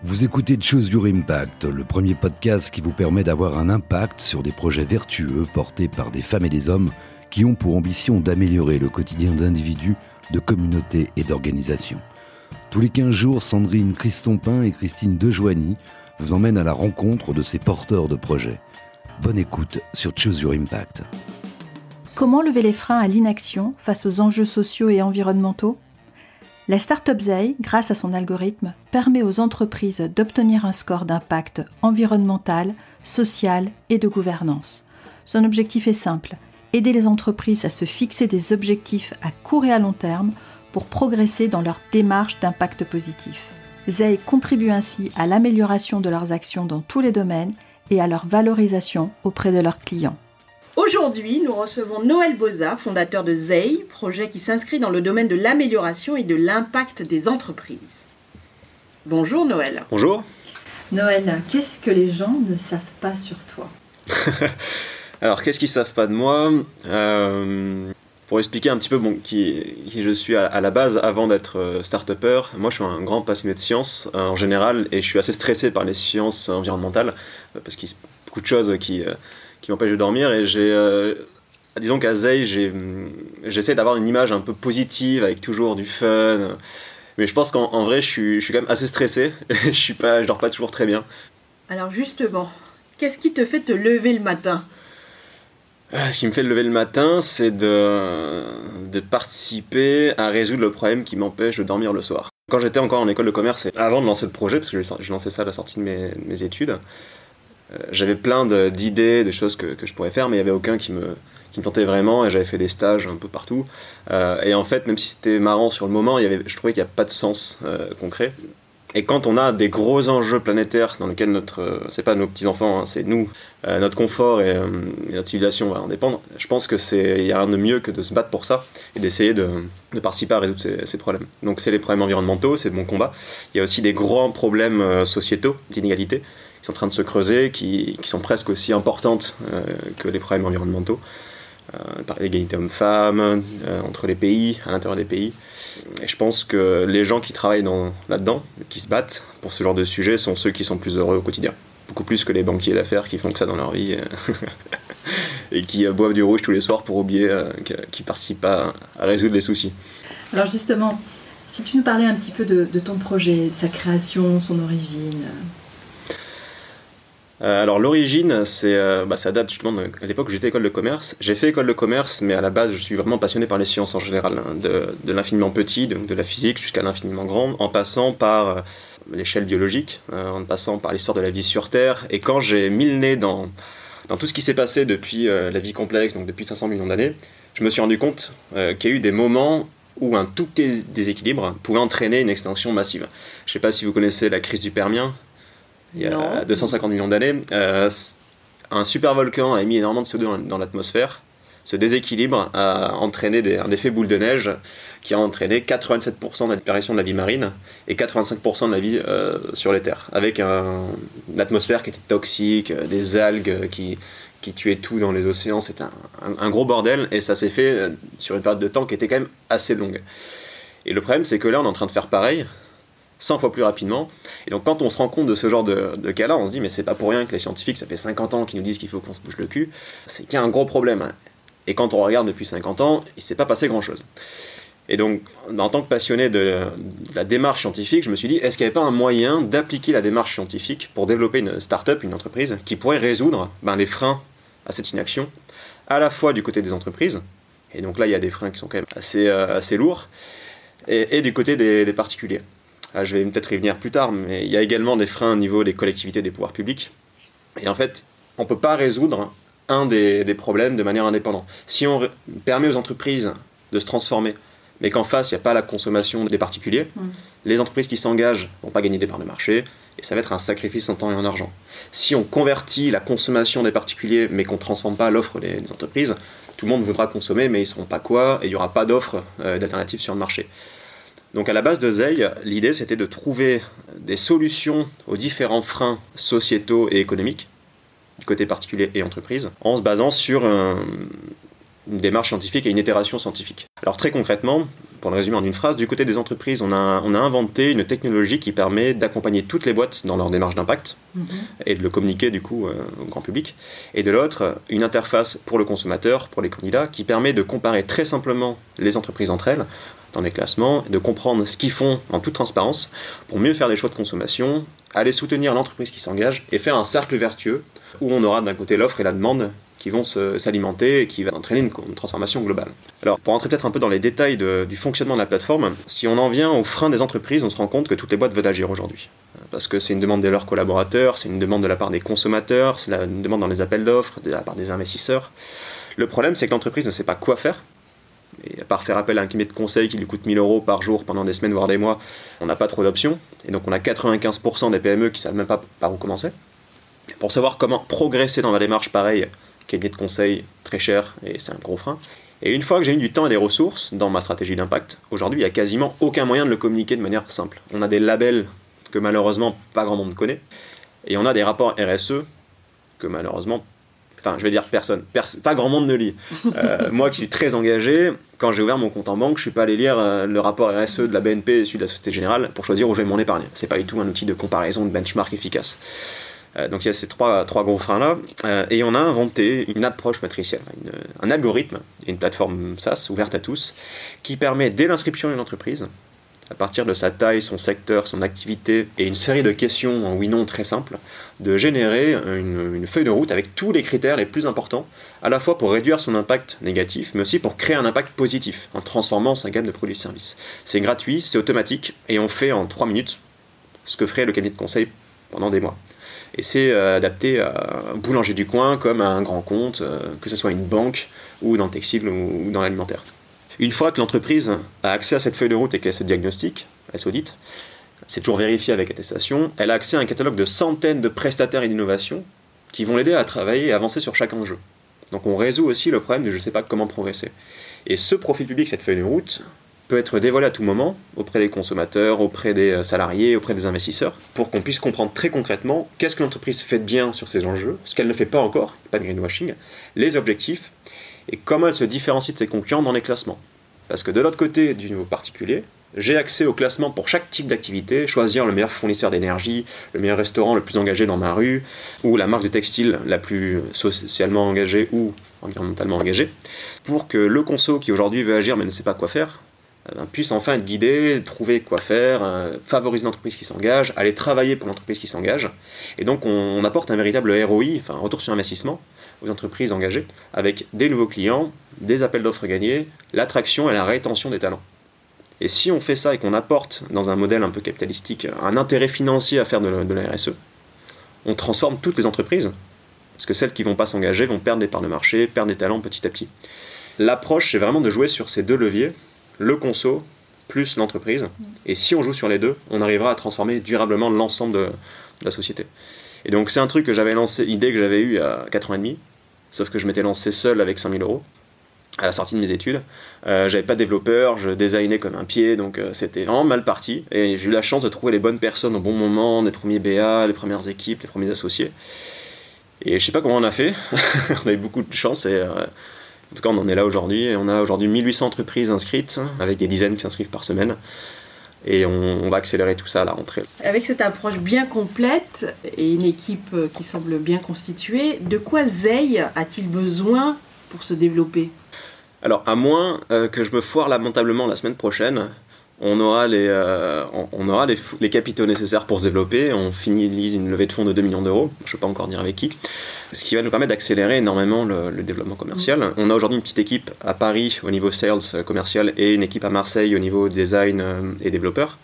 Vous écoutez Choose Your Impact, le premier podcast qui vous permet d'avoir un impact sur des projets vertueux portés par des femmes et des hommes qui ont pour ambition d'améliorer le quotidien d'individus, de communautés et d'organisations. Tous les 15 jours, Sandrine Christompin et Christine Dejoigny vous emmènent à la rencontre de ces porteurs de projets. Bonne écoute sur Choose Your Impact. Comment lever les freins à l'inaction face aux enjeux sociaux et environnementaux ? La start-up Zei, grâce à son algorithme, permet aux entreprises d'obtenir un score d'impact environnemental, social et de gouvernance. Son objectif est simple, aider les entreprises à se fixer des objectifs à court et à long terme pour progresser dans leur démarche d'impact positif. Zei contribue ainsi à l'amélioration de leurs actions dans tous les domaines et à leur valorisation auprès de leurs clients. Aujourd'hui, nous recevons Noël Boza, fondateur de Zei, projet qui s'inscrit dans le domaine de l'amélioration et de l'impact des entreprises. Bonjour Noël. Bonjour. Noël, qu'est-ce que les gens ne savent pas sur toi ? Alors, qu'est-ce qu'ils ne savent pas de moi ? Pour expliquer un petit peu qui je suis à la base, avant d'être start-upper, moi je suis un grand passionné de sciences en général, et je suis assez stressé par les sciences environnementales, parce qu'il y a beaucoup de choses qui m'empêchent de dormir, et disons qu'à Zei, j'essaie d'avoir une image un peu positive, avec toujours du fun, mais je pense qu'en vrai je suis quand même assez stressé, et je dors pas toujours très bien. Alors justement, qu'est-ce qui te fait te lever le matin ? Ce qui me fait lever le matin, c'est de participer à résoudre le problème qui m'empêche de dormir le soir. Quand j'étais encore en école de commerce, et avant de lancer le projet, parce que j'ai lancé ça à la sortie de mes études, j'avais plein d'idées, de choses que je pourrais faire, mais il n'y avait aucun qui me tentait vraiment, et j'avais fait des stages un peu partout. Et en fait, même si c'était marrant sur le moment, je trouvais qu'il n'y a pas de sens concret. Et quand on a des gros enjeux planétaires dans lesquels c'est pas nos petits-enfants, hein, c'est nous, notre confort et notre civilisation va en dépendre, je pense qu'il y a rien de mieux que de se battre pour ça et d'essayer de participer à résoudre ces problèmes. Donc c'est les problèmes environnementaux, c'est mon combat. Il y a aussi des grands problèmes sociétaux, d'inégalité, qui sont en train de se creuser, qui sont presque aussi importantes que les problèmes environnementaux. Par l'égalité homme-femme, entre les pays, à l'intérieur des pays. Et je pense que les gens qui travaillent là-dedans, qui se battent pour ce genre de sujet, sont ceux qui sont plus heureux au quotidien. Beaucoup plus que les banquiers d'affaires qui font que ça dans leur vie et qui boivent du rouge tous les soirs pour oublier qu'ils participent pas à résoudre les soucis. Alors justement, si tu nous parlais un petit peu de ton projet, sa création, son origine. Alors l'origine, ça date justement à l'époque où j'étais à l'école de commerce. J'ai fait école de commerce, mais à la base je suis vraiment passionné par les sciences en général, hein, de l'infiniment petit, de la physique jusqu'à l'infiniment grand, en passant par l'échelle biologique, en passant par l'histoire de la vie sur Terre. Et quand j'ai mis le nez dans tout ce qui s'est passé depuis la vie complexe, donc depuis 500 millions d'années, je me suis rendu compte qu'il y a eu des moments où un tout petit déséquilibre pouvait entraîner une extinction massive. Je ne sais pas si vous connaissez la crise du Permien. Il y a 250 millions d'années, un supervolcan a émis énormément de CO2 dans l'atmosphère. Ce déséquilibre a entraîné un effet boule de neige qui a entraîné 87% de la disparition de la vie marine et 85% de la vie sur les terres, avec une atmosphère qui était toxique, des algues qui tuaient tout dans les océans. C'était un gros bordel, et ça s'est fait sur une période de temps qui était quand même assez longue. Et le problème, c'est que là, on est en train de faire pareil, 100 fois plus rapidement. Et donc quand on se rend compte de ce genre de cas-là, on se dit mais c'est pas pour rien que les scientifiques, ça fait 50 ans qu'ils nous disent qu'il faut qu'on se bouge le cul, c'est qu'il y a un gros problème. Et quand on regarde depuis 50 ans, il s'est pas passé grand-chose. Et donc en tant que passionné de la démarche scientifique, je me suis dit est-ce qu'il n'y avait pas un moyen d'appliquer la démarche scientifique pour développer une start-up, une entreprise, qui pourrait résoudre les freins à cette inaction, à la fois du côté des entreprises, et donc là il y a des freins qui sont quand même assez lourds, et du côté des particuliers. Je vais peut-être y revenir plus tard, mais il y a également des freins au niveau des collectivités, des pouvoirs publics. Et en fait, on ne peut pas résoudre un des problèmes de manière indépendante. Si on permet aux entreprises de se transformer, mais qu'en face, il n'y a pas la consommation des particuliers, les entreprises qui s'engagent ne vont pas gagner des parts de marché, et ça va être un sacrifice en temps et en argent. Si on convertit la consommation des particuliers, mais qu'on ne transforme pas l'offre des entreprises, tout le monde voudra consommer, mais ils ne sauront pas quoi, et il n'y aura pas d'offre d'alternatives sur le marché. Donc à la base de Zei, l'idée c'était de trouver des solutions aux différents freins sociétaux et économiques, du côté particulier et entreprise, en se basant sur une démarche scientifique et une itération scientifique. Alors très concrètement, pour le résumer en une phrase, du côté des entreprises, on a inventé une technologie qui permet d'accompagner toutes les boîtes dans leur démarche d'impact et de le communiquer du coup au grand public. Et de l'autre, une interface pour le consommateur, pour les candidats, qui permet de comparer très simplement les entreprises entre elles dans des classements, de comprendre ce qu'ils font en toute transparence pour mieux faire des choix de consommation, aller soutenir l'entreprise qui s'engage et faire un cercle vertueux où on aura d'un côté l'offre et la demande qui vont s'alimenter et qui va entraîner une transformation globale. Alors, pour rentrer peut-être un peu dans les détails du fonctionnement de la plateforme, si on en vient aux freins des entreprises, on se rend compte que toutes les boîtes veulent agir aujourd'hui. Parce que c'est une demande de leurs collaborateurs, c'est une demande de la part des consommateurs, c'est une demande dans les appels d'offres, de la part des investisseurs. Le problème, c'est que l'entreprise ne sait pas quoi faire. Et à part faire appel à un cabinet de conseil qui lui coûte 1 000 € par jour pendant des semaines, voire des mois, on n'a pas trop d'options. Et donc on a 95% des PME qui ne savent même pas par où commencer. Pour savoir comment progresser dans la démarche, pareil, cabinet de conseil très cher, et c'est un gros frein. Et une fois que j'ai mis du temps et des ressources dans ma stratégie d'impact, aujourd'hui il n'y a quasiment aucun moyen de le communiquer de manière simple. On a des labels que malheureusement pas grand monde connaît, et on a des rapports RSE que malheureusement, pas grand monde ne lit. Moi qui suis très engagé, quand j'ai ouvert mon compte en banque, je ne suis pas allé lire le rapport RSE de la BNP et celui de la Société Générale pour choisir où je vais mon épargne. C'est pas du tout un outil de comparaison, de benchmark efficace. Donc il y a ces trois gros freins-là, et on a inventé une approche matricielle, un algorithme, une plateforme SaaS ouverte à tous, qui permet dès l'inscription d'une entreprise, à partir de sa taille, son secteur, son activité, et une série de questions en oui-non très simples, de générer une feuille de route avec tous les critères les plus importants, à la fois pour réduire son impact négatif, mais aussi pour créer un impact positif, en transformant sa gamme de produits et services. C'est gratuit, c'est automatique, et on fait en 3 minutes ce que ferait le cabinet de conseil pendant des mois. Et c'est adapté à un boulanger du coin comme à un grand compte, que ce soit une banque ou dans le textile ou dans l'alimentaire. Une fois que l'entreprise a accès à cette feuille de route et qu'elle se diagnostique, elle s'audite, c'est toujours vérifié avec attestation, elle a accès à un catalogue de centaines de prestataires et d'innovations qui vont l'aider à travailler et avancer sur chaque enjeu. Donc on résout aussi le problème de je ne sais pas comment progresser. Et ce profil public, cette feuille de route, peut être dévoilé à tout moment auprès des consommateurs, auprès des salariés, auprès des investisseurs, pour qu'on puisse comprendre très concrètement qu'est-ce que l'entreprise fait de bien sur ces enjeux, ce qu'elle ne fait pas encore, pas de greenwashing, les objectifs, et comment elle se différencie de ses concurrents dans les classements. Parce que de l'autre côté du niveau particulier, j'ai accès au classement pour chaque type d'activité, choisir le meilleur fournisseur d'énergie, le meilleur restaurant le plus engagé dans ma rue, ou la marque de textile la plus socialement engagée ou environnementalement engagée, pour que le conso qui aujourd'hui veut agir mais ne sait pas quoi faire, puisse enfin être guidé, trouver quoi faire, favoriser l'entreprise qui s'engage, aller travailler pour l'entreprise qui s'engage. Et donc on apporte un véritable ROI, enfin un retour sur investissement, aux entreprises engagées, avec des nouveaux clients, des appels d'offres gagnés, l'attraction et la rétention des talents. Et si on fait ça et qu'on apporte, dans un modèle un peu capitalistique, un intérêt financier à faire de la RSE, on transforme toutes les entreprises, parce que celles qui ne vont pas s'engager vont perdre des parts de marché, perdre des talents petit à petit. L'approche, c'est vraiment de jouer sur ces deux leviers, le conso plus l'entreprise, et si on joue sur les deux, on arrivera à transformer durablement l'ensemble de la société. Et donc c'est un truc que j'avais lancé, idée que j'avais eue il y a 4 ans et demi, sauf que je m'étais lancé seul avec 5 000 € à la sortie de mes études. J'avais pas de développeur, je designais comme un pied, donc c'était vraiment mal parti, et j'ai eu la chance de trouver les bonnes personnes au bon moment, les premiers BA, les premières équipes, les premiers associés. Et je sais pas comment on a fait, on a eu beaucoup de chance, et en tout cas on en est là aujourd'hui, et on a aujourd'hui 1800 entreprises inscrites, avec des dizaines qui s'inscrivent par semaine. Et on va accélérer tout ça à la rentrée. Avec cette approche bien complète et une équipe qui semble bien constituée, de quoi Zei a-t-il besoin pour se développer ? Alors, à moins que je me foire lamentablement la semaine prochaine, on aura les capitaux nécessaires pour se développer. On finalise une levée de fonds de 2 millions d'euros, je ne peux pas encore dire avec qui, ce qui va nous permettre d'accélérer énormément le développement commercial. On a aujourd'hui une petite équipe à Paris au niveau sales commercial et une équipe à Marseille au niveau design et développeurs.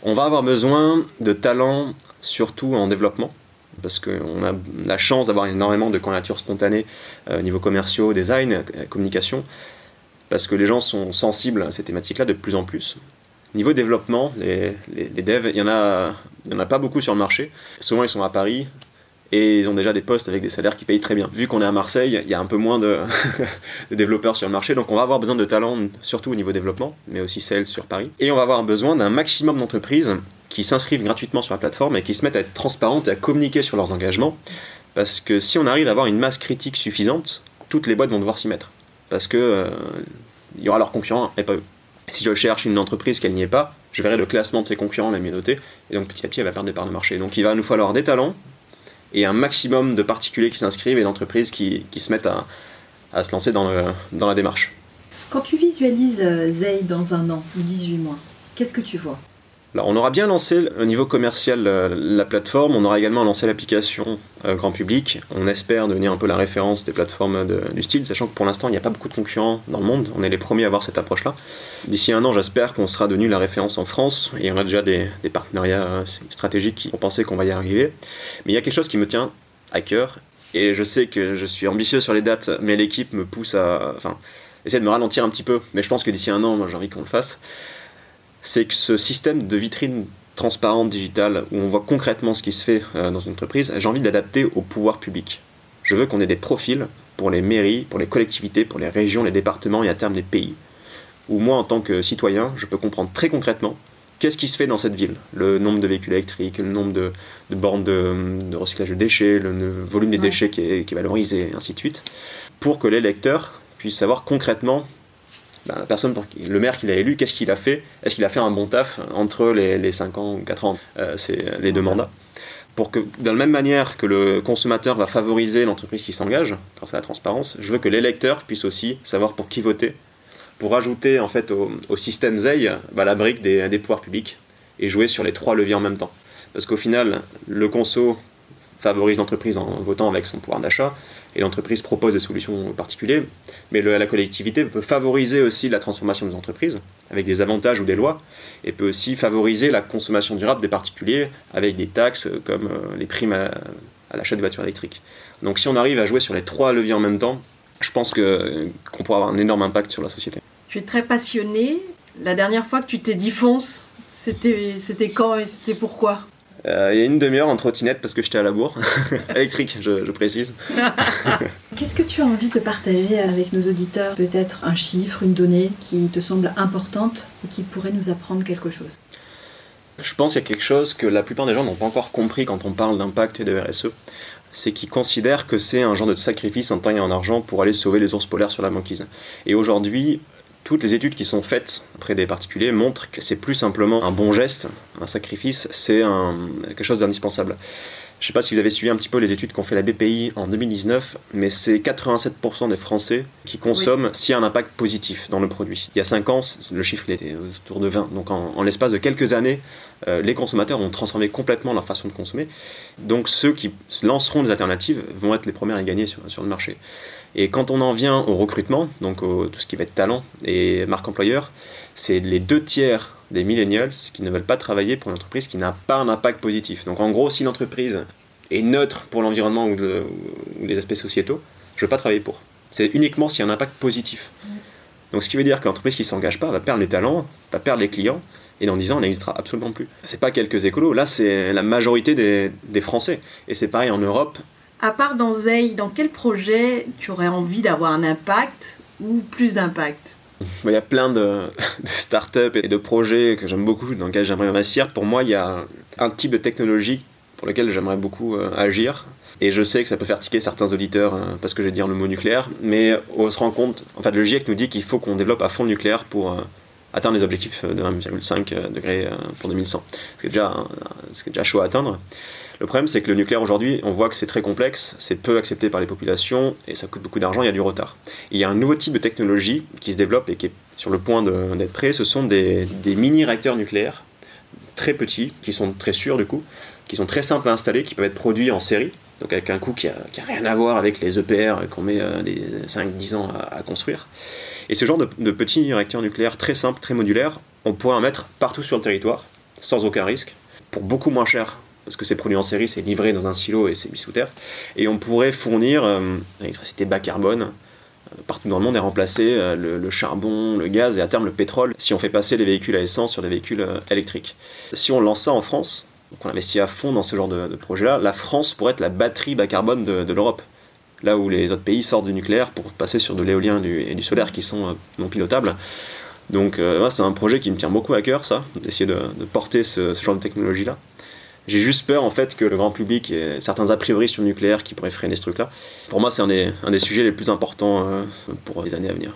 On va avoir besoin de talents, surtout en développement, parce qu'on a la chance d'avoir énormément de candidatures spontanées au niveau commerciaux, design, communication, parce que les gens sont sensibles à ces thématiques-là de plus en plus. Niveau développement, les devs, il y en a pas beaucoup sur le marché. Souvent, ils sont à Paris et ils ont déjà des postes avec des salaires qui payent très bien. Vu qu'on est à Marseille, il y a un peu moins de développeurs sur le marché, donc on va avoir besoin de talents, surtout au niveau développement, mais aussi sales sur Paris. Et on va avoir besoin d'un maximum d'entreprises qui s'inscrivent gratuitement sur la plateforme et qui se mettent à être transparentes et à communiquer sur leurs engagements. Parce que si on arrive à avoir une masse critique suffisante, toutes les boîtes vont devoir s'y mettre. Parce que il y aura leurs concurrents et pas eux. Si je cherche une entreprise qu'elle n'y est pas, je verrai le classement de ses concurrents, la mieux notés, et donc petit à petit elle va perdre des parts de marché. Donc il va nous falloir des talents et un maximum de particuliers qui s'inscrivent et d'entreprises qui se mettent à se lancer dans la démarche. Quand tu visualises Zei dans 1 an ou 18 mois, qu'est-ce que tu vois ? Alors, on aura bien lancé au niveau commercial la plateforme, on aura également lancé l'application grand public. On espère devenir un peu la référence des plateformes du style, sachant que pour l'instant il n'y a pas beaucoup de concurrents dans le monde, on est les premiers à avoir cette approche-là. D'ici 1 an, j'espère qu'on sera devenu la référence en France, et on a déjà des partenariats stratégiques qui font penser qu'on va y arriver. Mais il y a quelque chose qui me tient à cœur, et je sais que je suis ambitieux sur les dates, mais l'équipe me pousse à essayer de me ralentir un petit peu, mais je pense que d'ici 1 an, moi j'ai envie qu'on le fasse. C'est que ce système de vitrine transparente digitale où on voit concrètement ce qui se fait dans une entreprise, j'ai envie d'adapter au pouvoir public. Je veux qu'on ait des profils pour les mairies, pour les collectivités, pour les régions, les départements et à terme les pays, où moi en tant que citoyen, je peux comprendre très concrètement qu'est-ce qui se fait dans cette ville, le nombre de véhicules électriques, le nombre de bornes de recyclage de déchets, le volume des déchets qui est valorisé, et ainsi de suite, pour que les lecteurs puissent savoir concrètement la personne, le maire qu'il a élu, qu'est-ce qu'il a fait, est-ce qu'il a fait un bon taf entre les 5 ans ou 4 ans, c'est les 2 mandats, pour que, de la même manière que le consommateur va favoriser l'entreprise qui s'engage, grâce à la transparence, je veux que les lecteurs puissent aussi savoir pour qui voter, pour ajouter en fait au système Zei la brique des pouvoirs publics et jouer sur les 3 leviers en même temps. Parce qu'au final, le conso favorise l'entreprise en votant avec son pouvoir d'achat, et l'entreprise propose des solutions aux particuliers, mais la collectivité peut favoriser aussi la transformation des entreprises, avec des avantages ou des lois, et peut aussi favoriser la consommation durable des particuliers, avec des taxes comme les primes à l'achat de voitures électriques. Donc si on arrive à jouer sur les 3 leviers en même temps, je pense qu'on pourra avoir un énorme impact sur la société. Tu es très passionné. La dernière fois que tu t'es dit fonce, c'était quand et c'était pourquoi ? Il y a une demi-heure en trottinette parce que j'étais à la bourre, électrique je précise. Qu'est-ce que tu as envie de partager avec nos auditeurs ? Peut-être un chiffre, une donnée qui te semble importante et qui pourrait nous apprendre quelque chose. Je pense qu'il y a quelque chose que la plupart des gens n'ont pas encore compris quand on parle d'impact et de RSE. C'est qu'ils considèrent que c'est un genre de sacrifice en temps et en argent pour aller sauver les ours polaires sur la banquise. Et aujourd'hui, toutes les études qui sont faites auprès des particuliers montrent que c'est plus simplement un bon geste, un sacrifice, c'est quelque chose d'indispensable. Je ne sais pas si vous avez suivi un petit peu les études qu'ont fait la BPI en 2019, mais c'est 87% des Français qui consomment s'il y a un impact positif dans le produit. Il y a 5 ans, le chiffre il était autour de 20. Donc en l'espace de quelques années, les consommateurs ont transformé complètement leur façon de consommer. Donc ceux qui lanceront des alternatives vont être les premiers à gagner sur le marché. Et quand on en vient au recrutement, donc tout ce qui va être talent et marque employeur, c'est les 2/3 des millennials qui ne veulent pas travailler pour une entreprise qui n'a pas un impact positif. Donc en gros, si l'entreprise est neutre pour l'environnement ou les aspects sociétaux, je ne veux pas travailler pour. C'est uniquement s'il y a un impact positif. Donc ce qui veut dire que l'entreprise qui ne s'engage pas va perdre les talents, va perdre les clients, et dans 10 ans, elle n'existera absolument plus. C'est pas quelques écolos, là c'est la majorité des Français. Et c'est pareil en Europe. À part dans Zei, dans quel projet tu aurais envie d'avoir un impact ou plus d'impact ? Il y a plein de startups et de projets que j'aime beaucoup, dans lesquels j'aimerais investir. Pour moi, il y a un type de technologie pour lequel j'aimerais beaucoup agir. Et je sais que ça peut faire tiquer certains auditeurs parce que je vais dire le mot nucléaire, mais on se rend compte, en fait le GIEC nous dit qu'il faut qu'on développe à fond le nucléaire pour atteindre les objectifs de 1,5 degré pour 2100. C'est déjà chaud à atteindre. Le problème, c'est que le nucléaire aujourd'hui, on voit que c'est très complexe, c'est peu accepté par les populations et ça coûte beaucoup d'argent, il y a du retard. Et il y a un nouveau type de technologie qui se développe et qui est sur le point d'être prêt, ce sont des mini-réacteurs nucléaires très petits, qui sont très sûrs du coup, qui sont très simples à installer, qui peuvent être produits en série, donc avec un coût qui a rien à voir avec les EPR qu'on met 5-10 ans à construire. Et ce genre de petits réacteurs nucléaires très simples, très modulaires, on pourrait en mettre partout sur le territoire, sans aucun risque, pour beaucoup moins cher. Parce que c'est produit en série, c'est livré dans un silo et c'est mis sous terre. Et on pourrait fournir l'électricité bas carbone partout dans le monde et remplacer le charbon, le gaz et à terme le pétrole si on fait passer les véhicules à essence sur des véhicules électriques. Si on lance ça en France, donc on investit à fond dans ce genre de projet-là, la France pourrait être la batterie bas carbone de l'Europe. Là où les autres pays sortent du nucléaire pour passer sur de l'éolien et du solaire qui sont non pilotables. Donc c'est un projet qui me tient beaucoup à cœur, ça, d'essayer de porter ce genre de technologie-là. J'ai juste peur en fait que le grand public ait certains a priori sur le nucléaire qui pourraient freiner ce truc-là. Pour moi, c'est un des sujets les plus importants pour les années à venir.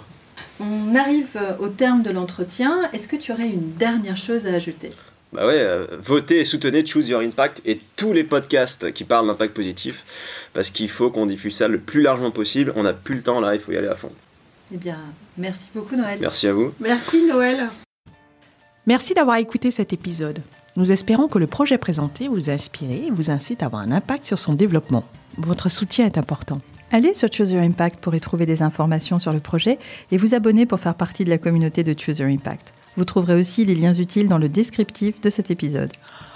On arrive au terme de l'entretien. Est-ce que tu aurais une dernière chose à ajouter ? Bah ouais, votez et soutenez Choose Your Impact et tous les podcasts qui parlent d'impact positif, parce qu'il faut qu'on diffuse ça le plus largement possible. On n'a plus le temps là, il faut y aller à fond. Eh bien, merci beaucoup Noël. Merci à vous. Merci Noël. Merci d'avoir écouté cet épisode. Nous espérons que le projet présenté vous a inspiré et vous incite à avoir un impact sur son développement. Votre soutien est important. Allez sur Choose Your Impact pour y trouver des informations sur le projet et vous abonner pour faire partie de la communauté de Choose Your Impact. Vous trouverez aussi les liens utiles dans le descriptif de cet épisode.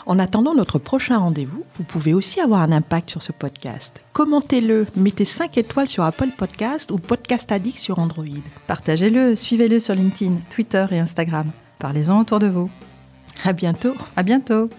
En attendant notre prochain rendez-vous, vous pouvez aussi avoir un impact sur ce podcast. Commentez-le, mettez 5 étoiles sur Apple Podcast ou Podcast Addict sur Android. Partagez-le, suivez-le sur LinkedIn, Twitter et Instagram. Parlez-en autour de vous. À bientôt. À bientôt.